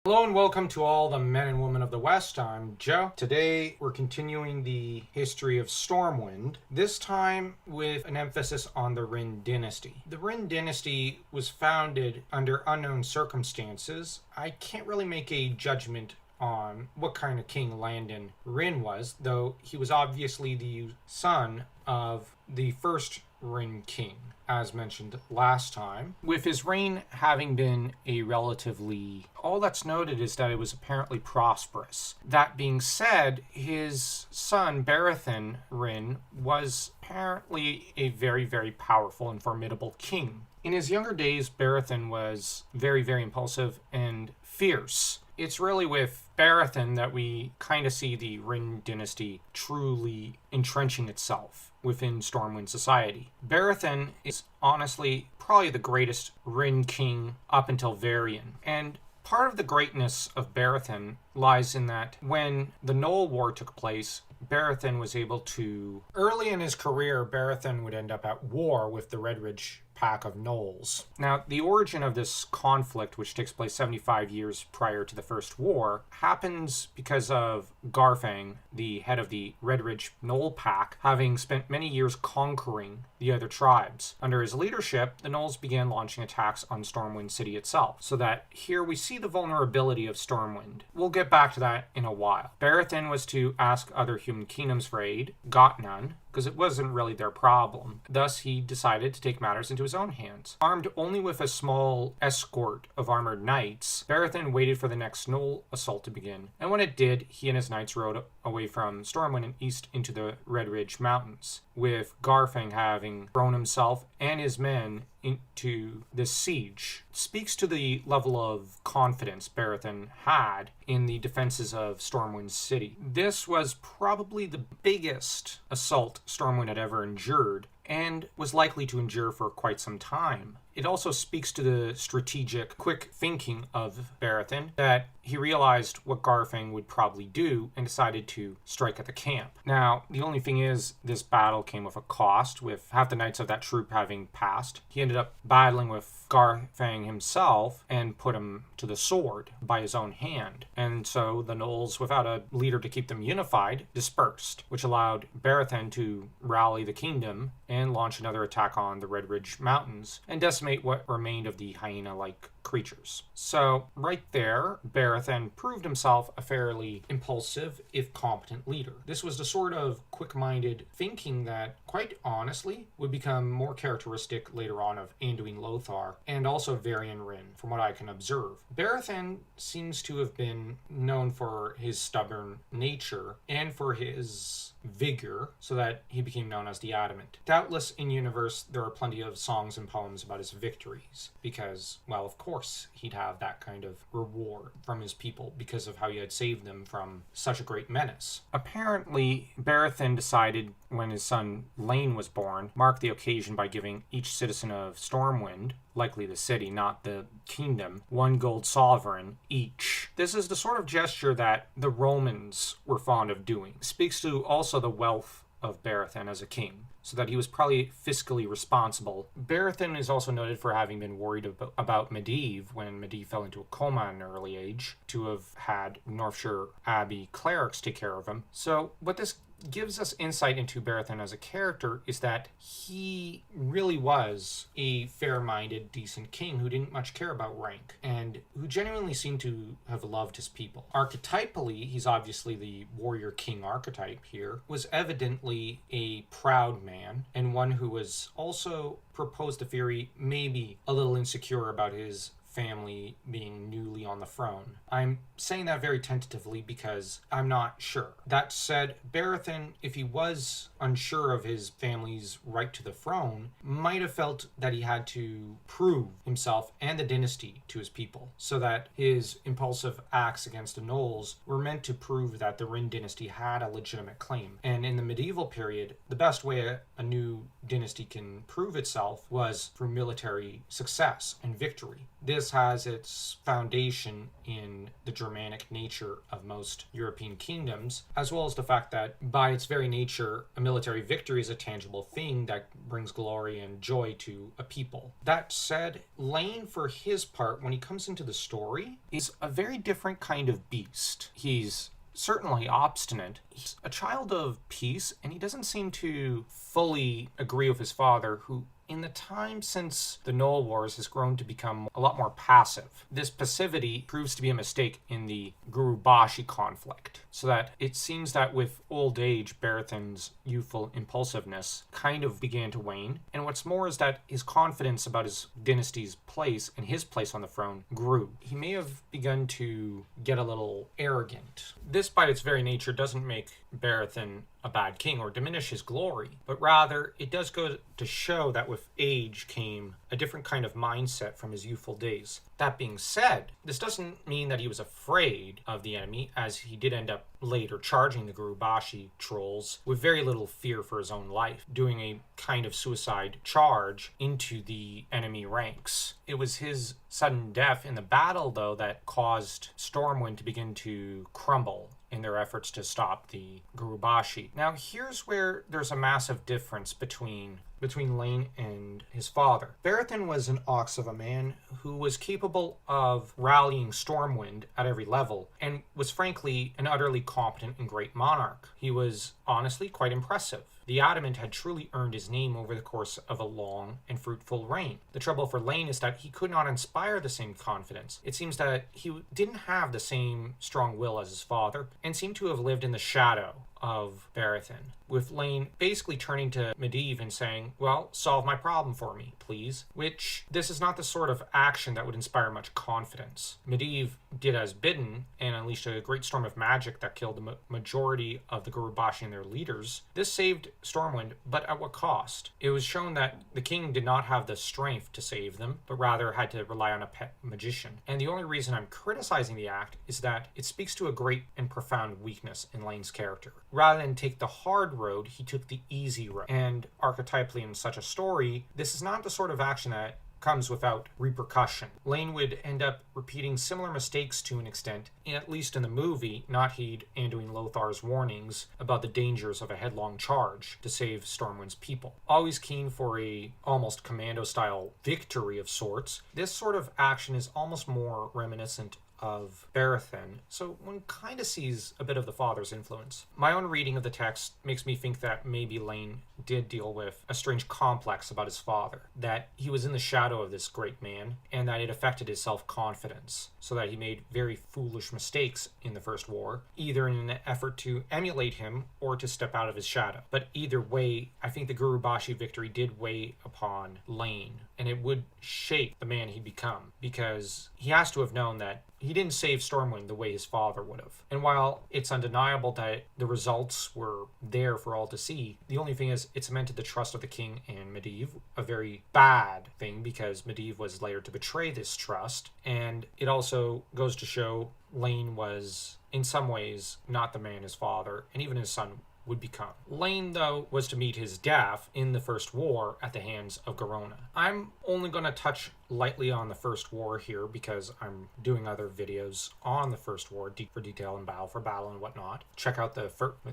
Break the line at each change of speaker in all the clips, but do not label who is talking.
Hello and welcome to all the men and women of the West. I'm Joe. Today we're continuing the history of Stormwind, this time with an emphasis on the Wrynn dynasty. The Wrynn dynasty was founded under unknown circumstances. I can't really make a judgment on what kind of king Landon Wrynn was, though he was obviously the son of the first Wrynn king, as mentioned last time, with his reign having been a relatively... All that's noted is that it was apparently prosperous. That being said, his son, Berathan Wrynn, was apparently a very, very powerful and formidable king. In his younger days, Berathan was very, very impulsive and fierce. It's really with Berathan that we kind of see the Wrynn dynasty truly entrenching itself within Stormwind society. Berathan is honestly probably the greatest Wrynn king up until Varian. And part of the greatness of Berathan lies in that when the Knoll War took place, Berathan was able to... Early in his career, Berathan would end up at war with the Red Ridge pack of gnolls. Now, the origin of this conflict, which takes place 75 years prior to the First War, happens because of Garfang, the head of the Red Ridge Gnoll pack, having spent many years conquering the other tribes. Under his leadership, the gnolls began launching attacks on Stormwind City itself, so that here we see the vulnerability of Stormwind. We'll get back to that in a while. Berathan was to ask other human kingdoms for aid, got none, because it wasn't really their problem. Thus, he decided to take matters into his own hands. Armed only with a small escort of armored knights, Berathan waited for the next Gnoll assault to begin, and when it did, he and his knights rode away from Stormwind and east into the Red Ridge Mountains, with Garfang having thrown himself and his men into this siege. It speaks to the level of confidence Berathan had in the defenses of Stormwind City. This was probably the biggest assault Stormwind had ever endured, and was likely to endure for quite some time. It also speaks to the strategic, quick thinking of Berathan, that he realized what Garfang would probably do and decided to strike at the camp. Now, the only thing is, this battle came with a cost, with half the knights of that troop having passed. He ended up battling with Garfang himself and put him to the sword by his own hand. And so the gnolls, without a leader to keep them unified, dispersed, which allowed Berathan to rally the kingdom and launch another attack on the Red Ridge Mountains and decimate what remained of the hyena-like creatures. So, right there, Berathan proved himself a fairly impulsive, if competent leader. This was the sort of quick-minded thinking that, quite honestly, would become more characteristic later on of Anduin Lothar, and also Varian Wrynn, from what I can observe. Berathan seems to have been known for his stubborn nature, and for his vigor, so that he became known as the Adamant. Doubtless, in universe, there are plenty of songs and poems about his victories, because, well, of course, he'd have that kind of reward from his people because of how he had saved them from such a great menace. Apparently, Berathan decided, when his son Lane was born, mark the occasion by giving each citizen of Stormwind, likely the city, not the kingdom, 1 gold sovereign each. This is the sort of gesture that the Romans were fond of doing. It speaks to also the wealth of Berathan as a king, so that he was probably fiscally responsible. Berathan is also noted for having been worried about Medivh when Medivh fell into a coma at an early age, to have had Northshire Abbey clerics take care of him. So what this gives us insight into Berathan as a character is that he really was a fair-minded, decent king who didn't much care about rank, and who genuinely seemed to have loved his people. Archetypally, he's obviously the warrior king archetype here, was evidently a proud man, and one who was also proposed a theory maybe a little insecure about his family being newly on the throne. I'm saying that very tentatively because I'm not sure. That said, Berathan, if he was unsure of his family's right to the throne, might have felt that he had to prove himself and the dynasty to his people, so that his impulsive acts against the gnolls were meant to prove that the Wrynn dynasty had a legitimate claim. And in the medieval period, the best way a new dynasty can prove itself was through military success and victory. This this has its foundation in the Germanic nature of most European kingdoms, as well as the fact that by its very nature, a military victory is a tangible thing that brings glory and joy to a people. That said, Lane, for his part, when he comes into the story, is a very different kind of beast. He's certainly obstinate. He's a child of peace, and he doesn't seem to fully agree with his father, who in the time since the Knoll Wars has grown to become a lot more passive. This passivity proves to be a mistake in the Gurubashi conflict, so that it seems that with old age, Berathan's youthful impulsiveness kind of began to wane, and what's more is that his confidence about his dynasty's place and his place on the throne grew. He may have begun to get a little arrogant. This, by its very nature, doesn't make Berathan a bad king or diminish his glory, but rather it does go to show that with age came a different kind of mindset from his youthful days. That being said, this doesn't mean that he was afraid of the enemy, as he did end up later charging the Gurubashi trolls with very little fear for his own life, doing a kind of suicide charge into the enemy ranks. It was his sudden death in the battle, though, that caused Stormwind to begin to crumble in their efforts to stop the Gurubashi. Now, here's where there's a massive difference between Lane and his father. Berathan was an ox of a man who was capable of rallying Stormwind at every level, and was frankly an utterly competent and great monarch. He was honestly quite impressive. The Adamant had truly earned his name over the course of a long and fruitful reign. The trouble for Lane is that he could not inspire the same confidence. It seems that he didn't have the same strong will as his father, and seemed to have lived in the shadow of Berathan, with Lane basically turning to Medivh and saying, well, solve my problem for me, please. Which, this is not the sort of action that would inspire much confidence. Medivh did as bidden and unleashed a great storm of magic that killed the majority of the Gurubashi and their leaders. This saved Stormwind, but at what cost? It was shown that the king did not have the strength to save them, but rather had to rely on a pet magician. And the only reason I'm criticizing the act is that it speaks to a great and profound weakness in Lane's character. Rather than take the hard road, he took the easy road. And archetypally in such a story, this is not the sort of action that comes without repercussion. Lane would end up repeating similar mistakes to an extent, at least in the movie, not heed Anduin Lothar's warnings about the dangers of a headlong charge to save Stormwind's people. Always keen for a almost commando-style victory of sorts, this sort of action is almost more reminiscent of Berathan, so one kind of sees a bit of the father's influence. My own reading of the text makes me think that maybe Lane did deal with a strange complex about his father, that he was in the shadow of this great man, and that it affected his self-confidence, so that he made very foolish mistakes in the First War, either in an effort to emulate him or to step out of his shadow. But either way, I think the Gurubashi victory did weigh upon Lane, and it would shape the man he'd become, because he has to have known that he didn't save Stormwind the way his father would have. And while it's undeniable that the results were there for all to see, the only thing is it cemented the trust of the king and Medivh, a very bad thing because Medivh was later to betray this trust. And it also goes to show Lane was, in some ways, not the man his father, and even his son would become. Lane, though, was to meet his death in the First War at the hands of Garona. I'm only going to touch lightly on the First War here because I'm doing other videos on the First War, Deep for Detail and Battle for Battle and whatnot. Check out the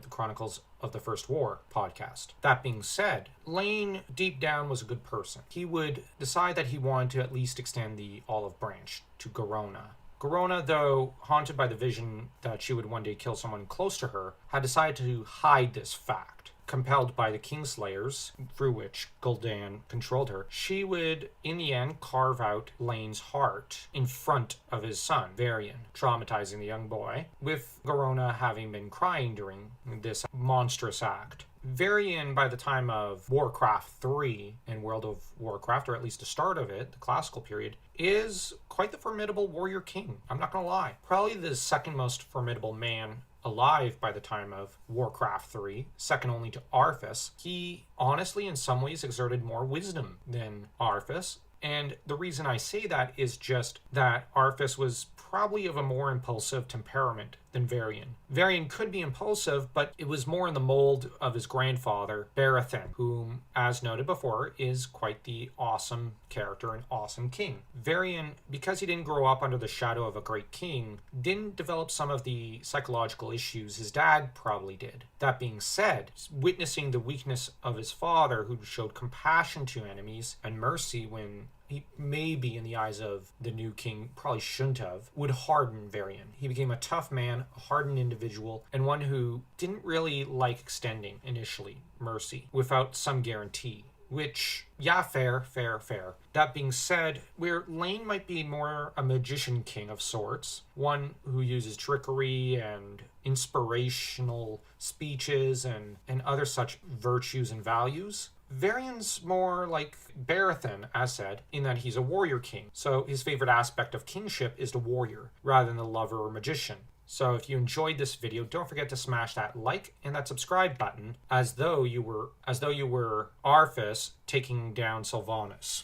Chronicles of the First War podcast. That being said, Lane deep down was a good person. He would decide that he wanted to at least extend the olive branch to Garona. Garona, though haunted by the vision that she would one day kill someone close to her, had decided to hide this fact. Compelled by the Kingslayers, through which Gul'dan controlled her, she would, in the end, carve out Lane's heart in front of his son, Wrynn, traumatizing the young boy, with Garona having been crying during this monstrous act. Wrynn, by the time of Warcraft 3 and World of Warcraft, or at least the start of it, the classical period, is quite the formidable warrior king. I'm not going to lie. Probably the second most formidable man alive by the time of Warcraft 3, second only to Arthas. He honestly, in some ways, exerted more wisdom than Arthas. And the reason I say that is just that Arthas was probably of a more impulsive temperament than Varian. Varian could be impulsive, but it was more in the mold of his grandfather, Barathin, whom, as noted before, is quite the awesome character and awesome king. Varian, because he didn't grow up under the shadow of a great king, didn't develop some of the psychological issues his dad probably did. That being said, witnessing the weakness of his father, who showed compassion to enemies and mercy when he maybe in the eyes of the new king probably shouldn't have, would harden Varian. He became a tough man, a hardened individual, and one who didn't really like extending, initially, mercy without some guarantee. Which, yeah, fair. That being said, where Lane might be more a magician king of sorts, one who uses trickery and inspirational speeches and other such virtues and values, Varian's more like Barathin, as said, in that he's a warrior king. So his favorite aspect of kingship is the warrior, rather than the lover or magician. So if you enjoyed this video, don't forget to smash that like and that subscribe button, as though you were Arthas taking down Sylvanas.